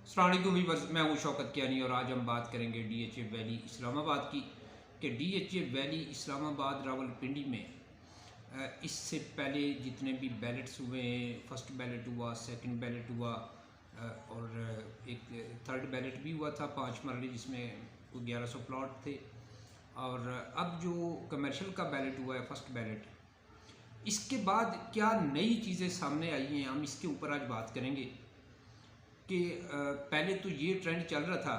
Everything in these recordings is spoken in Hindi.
अस्सलाम वालेकुम व्यूअर्स, मैं हूं शौकत कियानी और आज हम बात करेंगे डीएचए वैली इस्लामाबाद की। कि डीएचए वैली इस्लामाबाद रावलपिंडी में इससे पहले जितने भी बैलेट्स हुए हैं, फर्स्ट बैलेट हुआ, सेकंड बैलेट हुआ और एक थर्ड बैलेट भी हुआ था 5 मरले जिसमें कोई 1100 प्लॉट थे। और अब जो कमर्शियल का बैलेट हुआ है फर्स्ट बैलेट, इसके बाद क्या नई चीज़ें सामने आई हैं, हम इसके ऊपर आज बात करेंगे। कि पहले तो ये ट्रेंड चल रहा था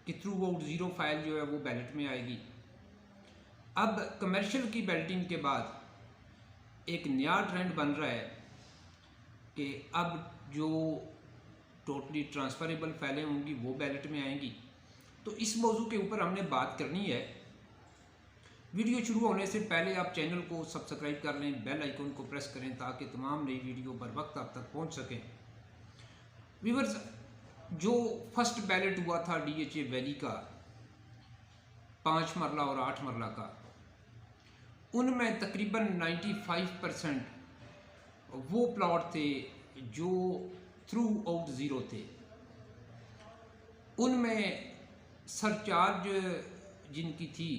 कि थ्रू आउट ज़ीरो फाइल जो है वो बैलेट में आएगी। अब कमर्शियल की बैलेटिंग के बाद एक नया ट्रेंड बन रहा है कि अब जो टोटली ट्रांसफरेबल फाइलें होंगी वो बैलेट में आएंगी। तो इस मौजू के ऊपर हमने बात करनी है। वीडियो शुरू होने से पहले आप चैनल को सब्सक्राइब कर लें, बेल आइकन को प्रेस करें ताकि तमाम नई वीडियो बर वक्त आप तक पहुंच सकें। व्यूअर्स, जो फर्स्ट बैलेट हुआ था डीएचए वैली का 5 मरला और 8 मरला का, उनमें तकरीबन 95% वो प्लॉट थे जो थ्रू आउट ज़ीरो थे। उनमें सरचार्ज जिनकी थी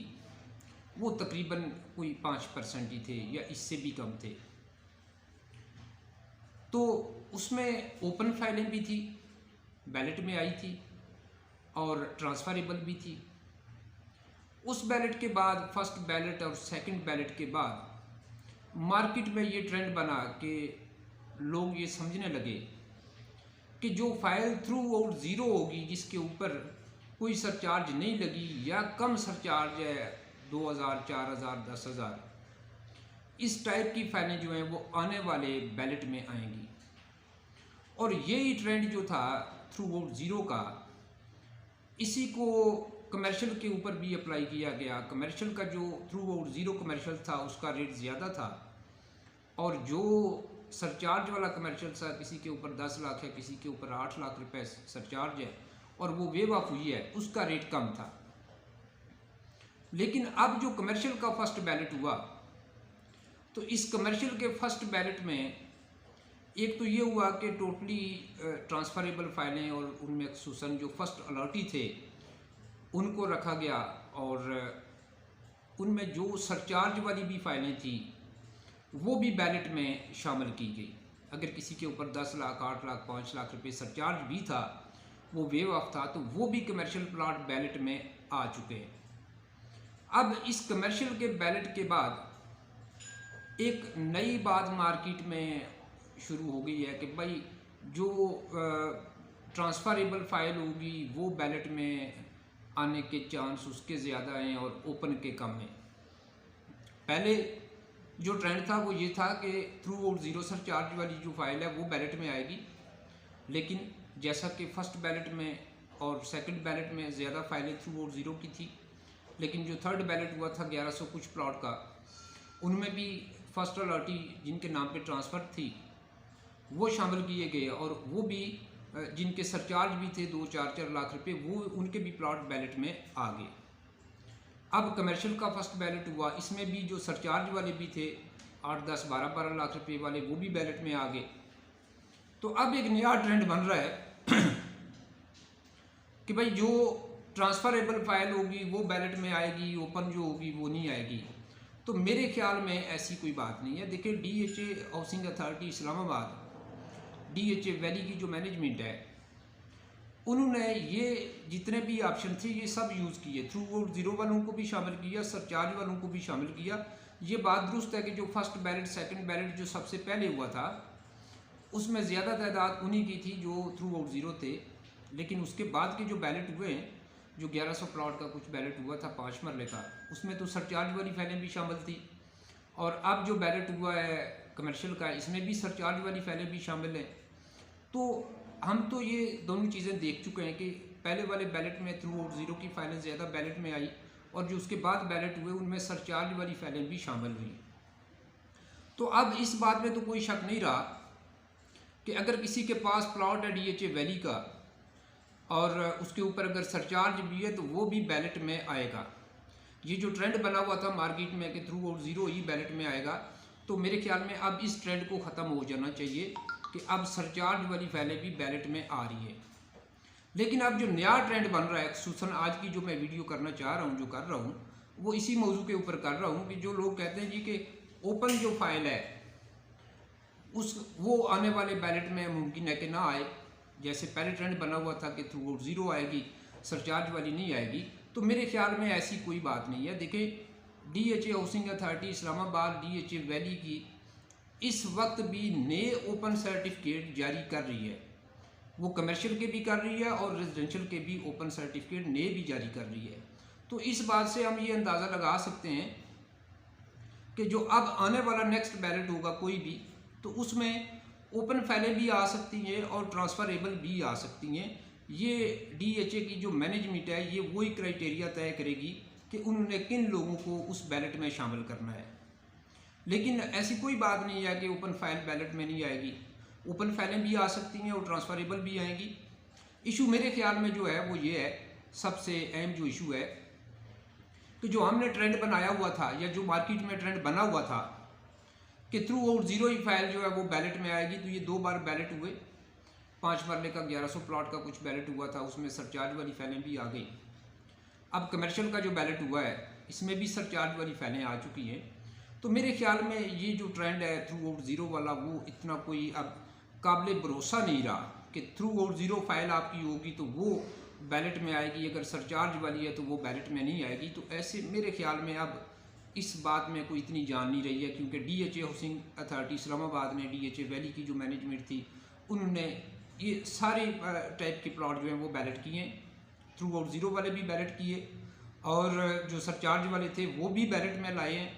वो तकरीबन कोई 5% ही थे या इससे भी कम थे। तो उसमें ओपन फाइलें भी थी, बैलेट में आई थी और ट्रांसफरेबल भी थी। उस बैलेट के बाद, फर्स्ट बैलेट और सेकंड बैलेट के बाद मार्केट में ये ट्रेंड बना कि लोग ये समझने लगे कि जो फाइल थ्रू आउट ज़ीरो होगी, जिसके ऊपर कोई सरचार्ज नहीं लगी या कम सरचार्ज है 2000, 4000, 10,000, इस टाइप की फाइलें जो हैं वो आने वाले बैलेट में आएंगी। और यही ट्रेंड जो था थ्रू आउट ज़ीरो का, इसी को कमर्शियल के ऊपर भी अप्लाई किया गया। कमर्शियल का जो थ्रू आउट ज़ीरो कमर्शियल था उसका रेट ज़्यादा था और जो सरचार्ज वाला कमर्शियल था, किसी के ऊपर 10 लाख है, किसी के ऊपर 8 लाख रुपए सरचार्ज है और वो वेव ऑफ हुई है, उसका रेट कम था। लेकिन अब जो कमर्शियल का फर्स्ट बैलेट हुआ, तो इस कमर्शियल के फर्स्ट बैलेट में एक तो ये हुआ कि टोटली ट्रांसफरेबल फाइलें और उनमें खसूसन जो फर्स्ट अलर्टी थे उनको रखा गया और उनमें जो सरचार्ज वाली भी फाइलें थी वो भी बैलेट में शामिल की गई। अगर किसी के ऊपर 10 लाख, 8 लाख, 5 लाख रुपए सरचार्ज भी था, वो वेव ऑफ था, तो वो भी कमर्शियल प्लॉट बैलेट में आ चुके हैं। अब इस कमर्शियल के बैलेट के बाद एक नई बात मार्केट में शुरू हो गई है कि भाई जो ट्रांसफरेबल फाइल होगी वो बैलेट में आने के चांस उसके ज़्यादा हैं और ओपन के कम हैं। पहले जो ट्रेंड था वो ये था कि थ्रू आउट ज़ीरो सरचार्ज वाली जो फाइल है वो बैलेट में आएगी, लेकिन जैसा कि फर्स्ट बैलेट में और सेकंड बैलेट में ज़्यादा फाइलें थ्रू आउट ज़ीरो की थी, लेकिन जो थर्ड बैलेट हुआ था 1100 कुछ प्लॉट का, उनमें भी फर्स्ट अलर्टी जिनके नाम पे ट्रांसफ़र थी वो शामिल किए गए और वो भी जिनके सरचार्ज भी थे 2-4 लाख रुपए, वो उनके भी प्लॉट बैलेट में आ गए। अब कमर्शियल का फर्स्ट बैलेट हुआ, इसमें भी जो सरचार्ज वाले भी थे 8, 10, 12 लाख रुपए वाले, वो भी बैलेट में आ गए। तो अब एक नया ट्रेंड बन रहा है कि भाई जो ट्रांसफरेबल फाइल होगी वो बैलेट में आएगी, ओपन जो होगी वो नहीं आएगी। तो मेरे ख्याल में ऐसी कोई बात नहीं है। देखिए, DHA housing authority Islamabad, DHA valley की जो मैनेजमेंट है, उन्होंने ये जितने भी ऑप्शन थे ये सब यूज़ किए। थ्रू आउट ज़ीरो वालों को भी शामिल किया, सरचार्ज वालों को भी शामिल किया। ये बात दुरुस्त है कि जो फर्स्ट बैलेट, सेकंड बैलेट जो सबसे पहले हुआ था उसमें ज़्यादा तादाद उन्हीं की थी जो थ्रू आउट ज़ीरो थे, लेकिन उसके बाद के जो बैलेट हुए हैं, जो 1100 प्लॉट का कुछ बैलेट हुआ था 5 मरले का, उसमें तो सरचार्ज वाली फाइलें भी शामिल थी। और अब जो बैलेट हुआ है कमर्शियल का, इसमें भी सरचार्ज वाली फाइलें भी शामिल हैं। तो हम तो ये दोनों चीज़ें देख चुके हैं कि पहले वाले बैलेट में थ्रू आउट ज़ीरो की फाइलें ज़्यादा बैलेट में आई और जो उसके बाद बैलेट हुए उनमें सरचार्ज वाली फाइलें भी शामिल हुई। तो अब इस बात में तो कोई शक नहीं रहा कि अगर किसी के पास प्लॉट है डीएचए वैली का और उसके ऊपर अगर सरचार्ज भी है तो वो भी बैलेट में आएगा। ये जो ट्रेंड बना हुआ था मार्केट में कि थ्रू आउट ज़ीरो ही बैलेट में आएगा, तो मेरे ख्याल में अब इस ट्रेंड को ख़त्म हो जाना चाहिए कि अब सरचार्ज वाली फाइलें भी बैलेट में आ रही है। लेकिन अब जो नया ट्रेंड बन रहा है, खुसूसन आज की जो मैं वीडियो करना चाह रहा हूँ, जो कर रहा हूँ, वो इसी मौजू के ऊपर कर रहा हूँ कि जो लोग कहते हैं जी कि ओपन जो फाइल है वो आने वाले बैलेट में मुमकिन है कि ना आए। जैसे पहले ट्रेंड बना हुआ था कि थ्रू आउट ज़ीरो आएगी, सरचार्ज वाली नहीं आएगी, तो मेरे ख्याल में ऐसी कोई बात नहीं है। देखिए, DHA housing authority Islamabad, DHA valley की इस वक्त भी नए ओपन सर्टिफिकेट जारी कर रही है। वो कमर्शियल के भी कर रही है और रेजिडेंशियल के भी ओपन सर्टिफिकेट नए भी जारी कर रही है। तो इस बात से हम ये अंदाज़ा लगा सकते हैं कि जो अब आने वाला नेक्स्ट बैलेट होगा कोई भी, तो उसमें ओपन फाइलें भी आ सकती हैं और ट्रांसफरेबल भी आ सकती हैं। ये DHA की जो मैनेजमेंट है ये वही क्राइटेरिया तय करेगी कि उन्होंने किन लोगों को उस बैलेट में शामिल करना है। लेकिन ऐसी कोई बात नहीं है कि ओपन फाइल बैलेट में नहीं आएगी। ओपन फाइलें भी आ सकती हैं और ट्रांसफरेबल भी आएंगी। इशू मेरे ख्याल में जो है वो ये है, सबसे अहम जो इशू है कि जो हमने ट्रेंड बनाया हुआ था या जो मार्केट में ट्रेंड बना हुआ था कि थ्रू आउट ज़ीरो ही फाइल जो है वो बैलेट में आएगी। तो ये 2 बार बैलेट हुए, 5 मरले का 1100 प्लॉट का कुछ बैलेट हुआ था, उसमें सरचार्ज वाली फाइलें भी आ गई। अब कमर्शियल का जो बैलेट हुआ है इसमें भी सरचार्ज वाली फाइलें आ चुकी हैं। तो मेरे ख्याल में ये जो ट्रेंड है थ्रू आउट ज़ीरो वाला, वो इतना कोई अब काबिल भरोसा नहीं रहा कि थ्रू आउट ज़ीरो फाइल आपकी होगी तो वो बैलेट में आएगी, अगर सरचार्ज वाली है तो वो बैलेट में नहीं आएगी। तो ऐसे मेरे ख्याल में अब इस बात में कोई इतनी जान नहीं रही है, क्योंकि DHA हाउसिंग अथॉरिटी इस्लामाबाद ने, DHA वैली की जो मैनेजमेंट थी, उन्होंने ये सारे टाइप के प्लॉट जो हैं वो बैलेट किए, थ्रू आउट ज़ीरो वाले भी बैलेट किए और जो सरचार्ज वाले थे वो भी बैलेट में लाए हैं,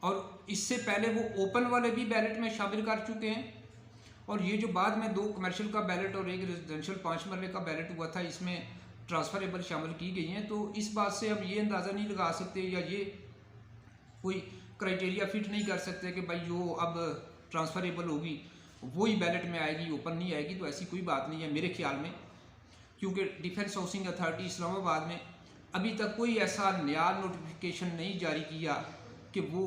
और इससे पहले वो ओपन वाले भी बैलेट में शामिल कर चुके हैं। और ये जो बाद में 2 कमर्शियल का बैलेट और 1 रेजिडेंशियल 5 मरले का बैलेट हुआ था, इसमें ट्रांसफरेबल शामिल की गई हैं। तो इस बात से हम ये अंदाज़ा नहीं लगा सकते या ये कोई क्राइटेरिया फिट नहीं कर सकते कि भाई जो अब ट्रांसफरेबल होगी वही बैलेट में आएगी, ओपन नहीं आएगी। तो ऐसी कोई बात नहीं है मेरे ख्याल में, क्योंकि डिफेंस हाउसिंग अथॉरिटी इस्लामाबाद ने अभी तक कोई ऐसा नया नोटिफिकेशन नहीं जारी किया कि वो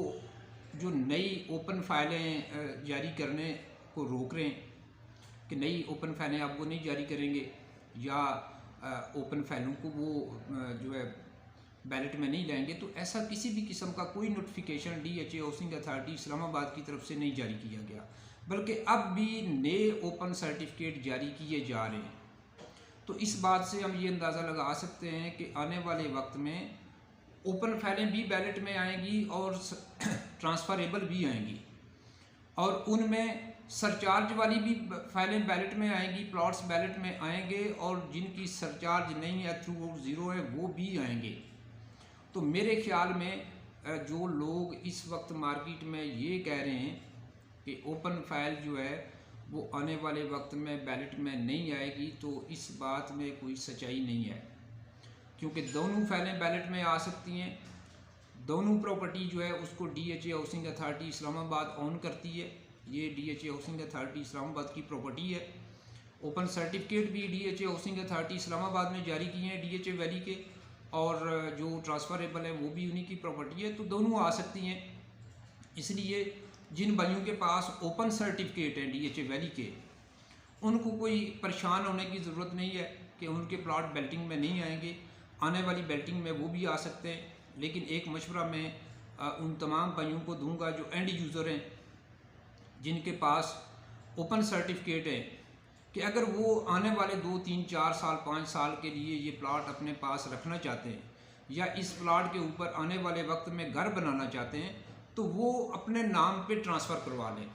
जो नई ओपन फाइलें जारी करने को रोक रहे हैं कि नई ओपन फाइलें आप वो नहीं जारी करेंगे या ओपन फाइलों को वो जो है बैलेट में नहीं लाएंगे। तो ऐसा किसी भी किस्म का कोई notification DHA housing authority Islamabad की तरफ से नहीं जारी किया गया, बल्कि अब भी नए ओपन सर्टिफिकेट जारी किए जा रहे हैं। तो इस बात से हम ये अंदाज़ा लगा सकते हैं कि आने वाले वक्त में ओपन फाइलें भी बैलेट में आएंगी और ट्रांसफरेबल भी आएंगी, और उनमें सरचार्ज वाली भी फाइलें बैलेट में आएंगी, प्लॉट्स बैलेट में आएंगे, और जिनकी सरचार्ज नहीं है, थ्रू आउट ज़ीरो है, वो भी आएंगे। तो मेरे ख्याल में जो लोग इस वक्त मार्केट में ये कह रहे हैं कि ओपन फाइल जो है वो आने वाले वक्त में बैलेट में नहीं आएगी, तो इस बात में कोई सच्चाई नहीं है, क्योंकि दोनों फाइलें बैलेट में आ सकती हैं। दोनों प्रॉपर्टी जो है उसको DHA housing authority Islamabad own करती है। ये DHA हाउसिंग अथॉरिटी इस्लामाबाद की प्रॉपर्टी है। ओपन सर्टिफिकेट भी DHA हाउसिंग अथॉरिटी इस्लामाबाद ने जारी किए हैं DHA वैली के, और जो ट्रांसफरेबल है वो भी उन्हीं की प्रॉपर्टी है। तो दोनों आ सकती हैं। इसलिए जिन भाइयों के पास ओपन सर्टिफिकेट है DHA वैली के, उनको कोई परेशान होने की ज़रूरत नहीं है कि उनके प्लॉट बेल्टिंग में नहीं आएंगे। आने वाली बेल्टिंग में वो भी आ सकते हैं। लेकिन एक मशवरा मैं उन तमाम भाइयों को दूंगा जो एंड यूज़र हैं, जिनके पास ओपन सर्टिफिकेट है, कि अगर वो आने वाले 2, 3, 4 साल 5 साल के लिए ये प्लॉट अपने पास रखना चाहते हैं या इस प्लॉट के ऊपर आने वाले वक्त में घर बनाना चाहते हैं, तो वो अपने नाम पे ट्रांसफ़र करवा लें,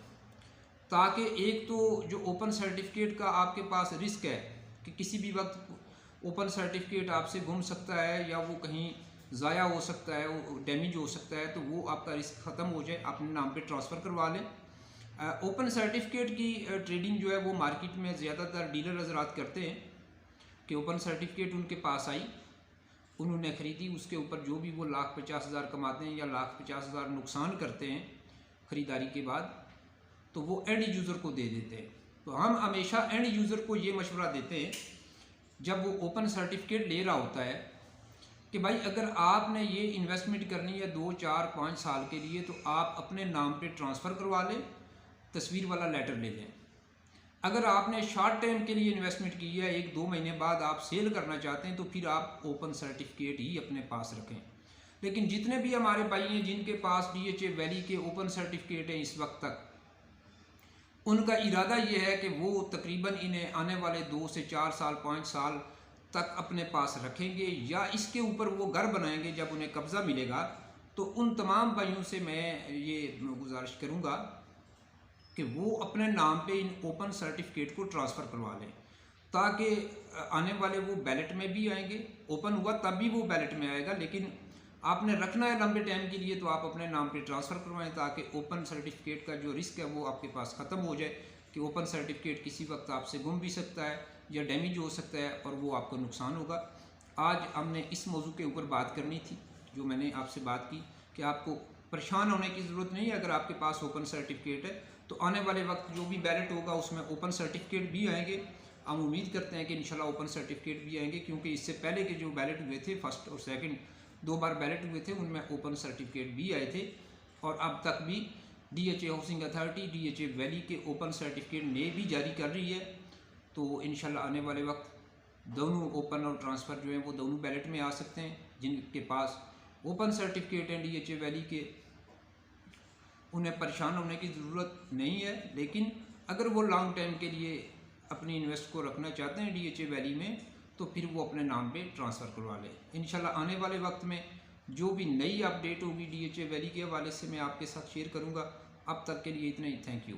ताकि एक तो जो ओपन सर्टिफिकेट का आपके पास रिस्क है कि किसी भी वक्त ओपन सर्टिफिकेट आपसे गुम सकता है या वो कहीं ज़ाया हो सकता है, वो डैमेज हो सकता है, तो वो आपका रिस्क ख़त्म हो जाए, अपने नाम पे ट्रांसफ़र करवा लें। ओपन सर्टिफिकेट की ट्रेडिंग जो है वो मार्केट में ज़्यादातर डीलर हज़रात करते हैं कि ओपन सर्टिफिकेट उनके पास आई, उन्होंने ख़रीदी, उसके ऊपर जो भी वो 1,50,000 कमाते हैं या 1,50,000 नुकसान करते हैं ख़रीदारी के बाद, तो वो एंड यूज़र को दे देते हैं। तो हम हमेशा एंड यूज़र को ये मशवरा देते हैं जब वो ओपन सर्टिफिकेट ले रहा होता है कि भाई अगर आपने ये इन्वेस्टमेंट करनी है 2, 4, 5 साल के लिए, तो आप अपने नाम पे ट्रांसफ़र करवा लें, तस्वीर वाला लेटर ले लें। अगर आपने शॉर्ट टाइम के लिए इन्वेस्टमेंट की है, 1-2 महीने बाद आप सेल करना चाहते हैं, तो फिर आप ओपन सर्टिफिकेट ही अपने पास रखें। लेकिन जितने भी हमारे भाई हैं जिनके पास DHA वैली के ओपन सर्टिफिकेट हैं इस वक्त तक, उनका इरादा ये है कि वो तकरीबन इन्हें आने वाले 2 से 4 साल 5 साल तक अपने पास रखेंगे या इसके ऊपर वो घर बनाएंगे जब उन्हें कब्ज़ा मिलेगा। तो उन तमाम भाइयों से मैं ये गुजारिश करूँगा कि वो अपने नाम पे इन ओपन सर्टिफिकेट को ट्रांसफ़र करवा लें, ताकि आने वाले वो बैलेट में भी आएंगे। ओपन हुआ तब भी वो बैलेट में आएगा, लेकिन आपने रखना है लंबे टाइम के लिए, तो आप अपने नाम पे ट्रांसफ़र करवाएं, ताकि ओपन सर्टिफिकेट का जो रिस्क है वो आपके पास ख़त्म हो जाए कि ओपन सर्टिफिकेट किसी वक्त आपसे गुम भी सकता है या डैमेज हो सकता है और वो आपको नुकसान होगा। आज हमने इस मौजू के ऊपर बात करनी थी, जो मैंने आपसे बात की कि आपको परेशान होने की ज़रूरत नहीं है। अगर आपके पास ओपन सर्टिफिकेट है तो आने वाले वक्त जो भी बैलेट होगा उसमें ओपन सर्टिफिकेट भी आएंगे। हम उम्मीद करते हैं कि इंशाल्लाह ओपन सर्टिफिकेट भी आएंगे, क्योंकि इससे पहले के जो बैलेट हुए थे, फर्स्ट और सेकंड 2 बार बैलेट हुए थे, उनमें ओपन सर्टिफिकेट भी आए थे। और अब तक भी DHA housing authority DHA valley के ओपन सर्टिफिकेट नए भी जारी कर रही है। तो इंशाल्लाह आने वाले वक्त दोनों ओपन और ट्रांसफ़र जो हैं वो दोनों बैलेट में आ सकते हैं। जिनके पास ओपन सर्टिफिकेट हैं DHA वैली के, उन्हें परेशान होने की ज़रूरत नहीं है। लेकिन अगर वो लॉन्ग टाइम के लिए अपनी इन्वेस्ट को रखना चाहते हैं DHA वैली में, तो फिर वो अपने नाम पे ट्रांसफ़र करवा लें। इंशाल्लाह आने वाले वक्त में जो भी नई अपडेट होगी DHA वैली के हवाले से मैं आपके साथ शेयर करूँगा। अब तक के लिए इतना ही। Thank you.